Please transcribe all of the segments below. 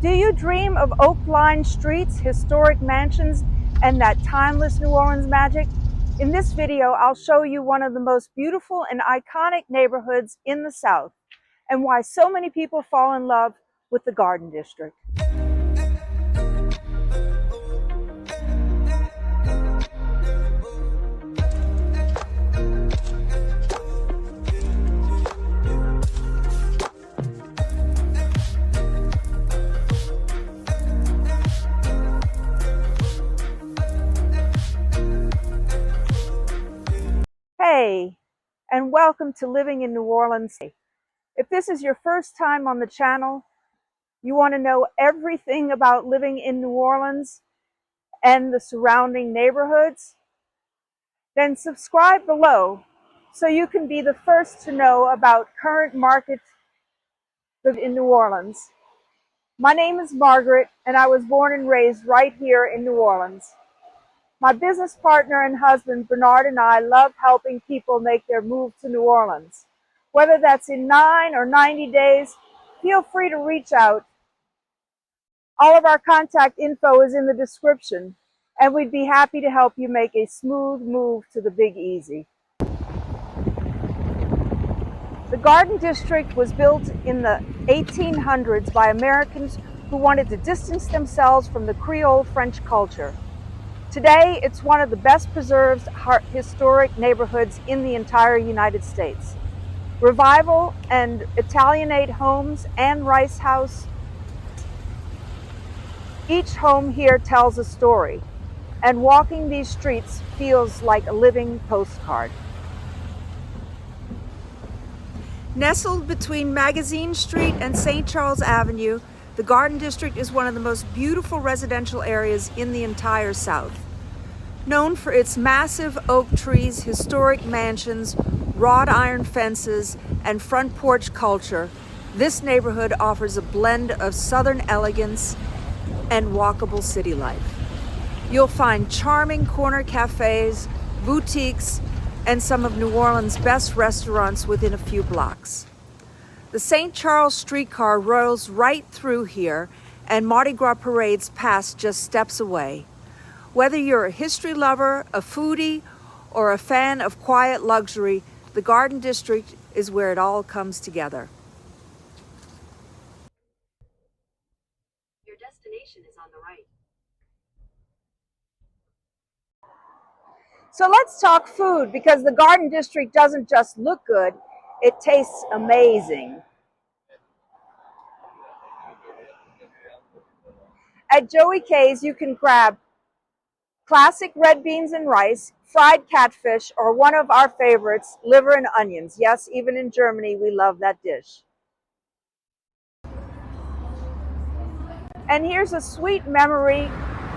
Do you dream of oak-lined streets, historic mansions, and that timeless New Orleans magic? In this video, I'll show you one of the most beautiful and iconic neighborhoods in the South, and why so many people fall in love with the Garden District. Hey, and welcome to Living in New Orleans. If this is your first time on the channel, you want to know everything about living in New Orleans and the surrounding neighborhoods, then subscribe below so you can be the first to know about current markets in New Orleans. My name is Margarete, and I was born and raised right here in New Orleans. My business partner and husband, Bernard, and I love helping people make their move to New Orleans. Whether that's in 9 or 90 days, feel free to reach out. All of our contact info is in the description, and we'd be happy to help you make a smooth move to the Big Easy. The Garden District was built in the 1800s by Americans who wanted to distance themselves from the Creole French culture. Today, it's one of the best preserved historic neighborhoods in the entire United States. Revival and Italianate homes and Rice House. Each home here tells a story, and walking these streets feels like a living postcard. Nestled between Magazine Street and St. Charles Avenue, the Garden District is one of the most beautiful residential areas in the entire South. Known for its massive oak trees, historic mansions, wrought iron fences, and front porch culture, this neighborhood offers a blend of Southern elegance and walkable city life. You'll find charming corner cafes, boutiques, and some of New Orleans' best restaurants within a few blocks. The St. Charles streetcar rolls right through here, and Mardi Gras parades pass just steps away. Whether you're a history lover, a foodie, or a fan of quiet luxury, the Garden District is where it all comes together. Your destination is on the right. So let's talk food, because the Garden District doesn't just look good, it tastes amazing. At Joey K's, you can grab classic red beans and rice, fried catfish, or one of our favorites, liver and onions. Yes, even in Germany, we love that dish. And here's a sweet memory.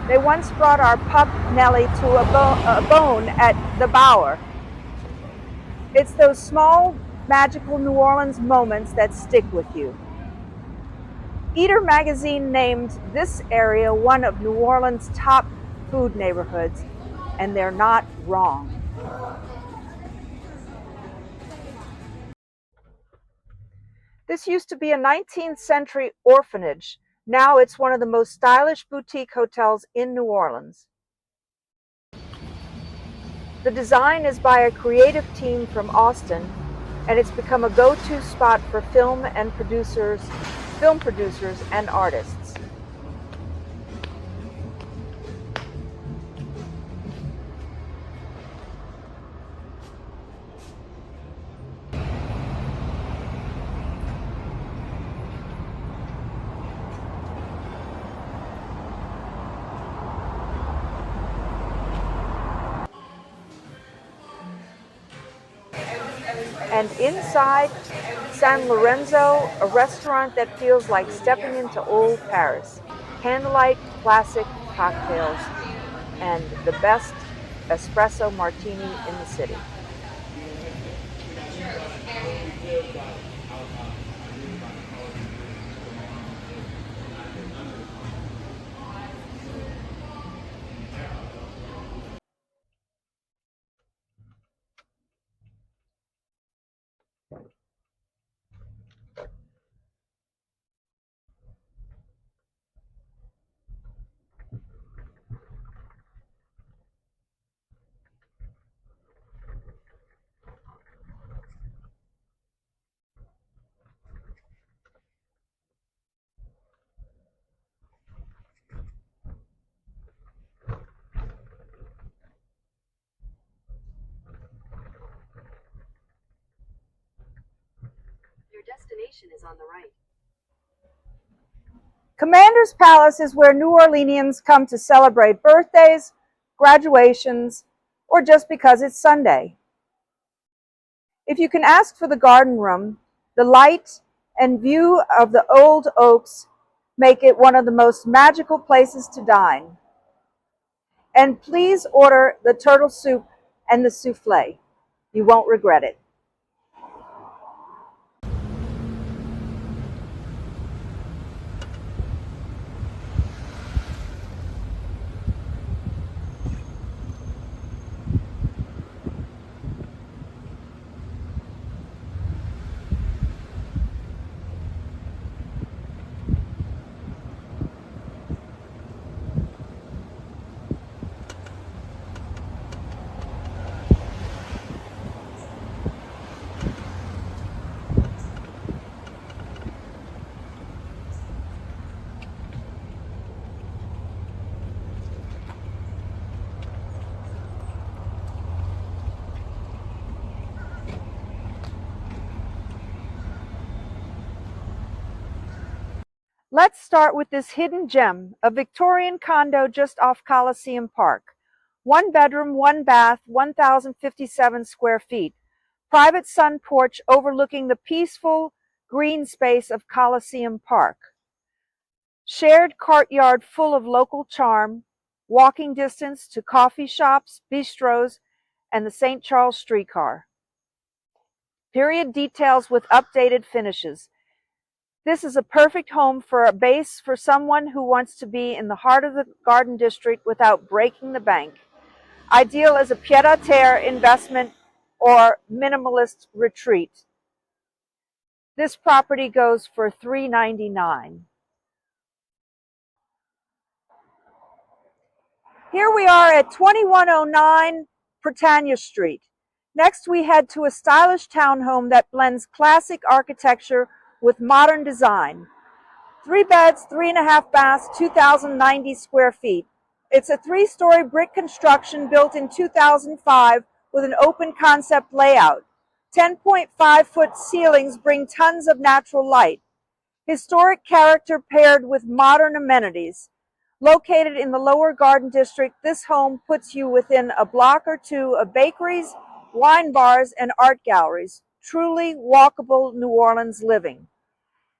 They once brought our pup Nellie to a bone at the Bower. It's those small, magical New Orleans moments that stick with you. Eater magazine named this area one of New Orleans' top food neighborhoods, and they're not wrong. This used to be a 19th century orphanage. Now it's one of the most stylish boutique hotels in New Orleans. The design is by a creative team from Austin, and it's become a go-to spot for film producers and artists. And inside San Lorenzo, a restaurant that feels like stepping into old Paris. Candlelight, classic cocktails, and the best espresso martini in the city. destination is on the right. Commander's Palace is where New Orleanians come to celebrate birthdays, graduations, or just because it's Sunday. If you can ask for the garden room, the light and view of the old oaks make it one of the most magical places to dine. And please order the turtle soup and the souffle. You won't regret it. Let's start with this hidden gem, a Victorian condo just off Coliseum Park. 1 bedroom, 1 bath, 1,057 square feet. Private sun porch overlooking the peaceful green space of Coliseum Park. Shared courtyard full of local charm, walking distance to coffee shops, bistros, and the St. Charles streetcar. Period details with updated finishes. This is a perfect home for a base for someone who wants to be in the heart of the Garden District without breaking the bank. Ideal as a pied-à-terre investment or minimalist retreat. This property goes for $399. Here we are at 2109 Britannia Street. Next we head to a stylish townhome that blends classic architecture with modern design. 3 beds, 3.5 baths, 2,090 square feet. It's a 3-story brick construction built in 2005 with an open concept layout. 10.5-foot ceilings bring tons of natural light. Historic character paired with modern amenities. Located in the lower Garden District, this home puts you within a block or two of bakeries, wine bars, and art galleries. Truly walkable New Orleans living.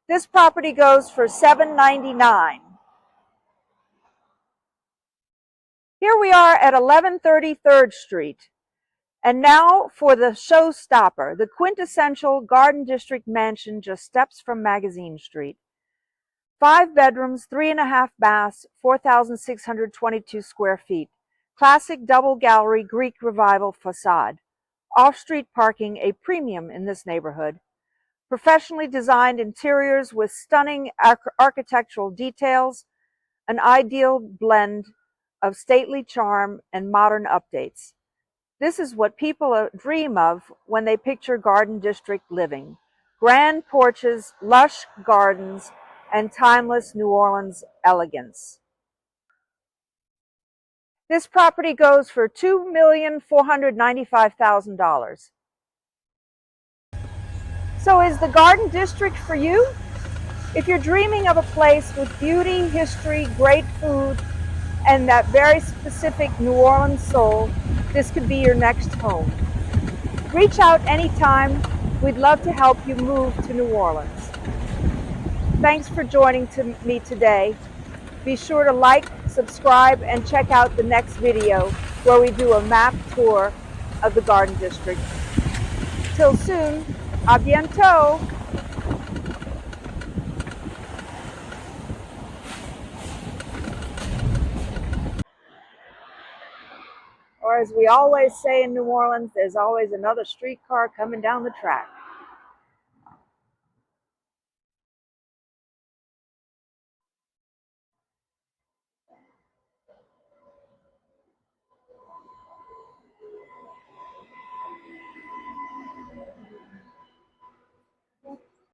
This property goes for $799. Here we are at 1130 3rd Street. And now for the showstopper, the quintessential Garden District mansion just steps from Magazine Street. 5 bedrooms, 3.5 baths, 4,622 square feet. Classic double gallery Greek Revival facade. Off-street parking, a premium in this neighborhood. Professionally designed interiors with stunning architectural details, an ideal blend of stately charm and modern updates. This is what people dream of when they picture Garden District living. Grand porches, lush gardens, and timeless New Orleans elegance. This property goes for $2,495,000. So is the Garden District for you? If you're dreaming of a place with beauty, history, great food, and that very specific New Orleans soul, this could be your next home. Reach out anytime. We'd love to help you move to New Orleans. Thanks for joining me today. Be sure to like, subscribe, and check out the next video where we do a map tour of the Garden District. Till soon, à bientôt! Or as we always say in New Orleans, there's always another streetcar coming down the track.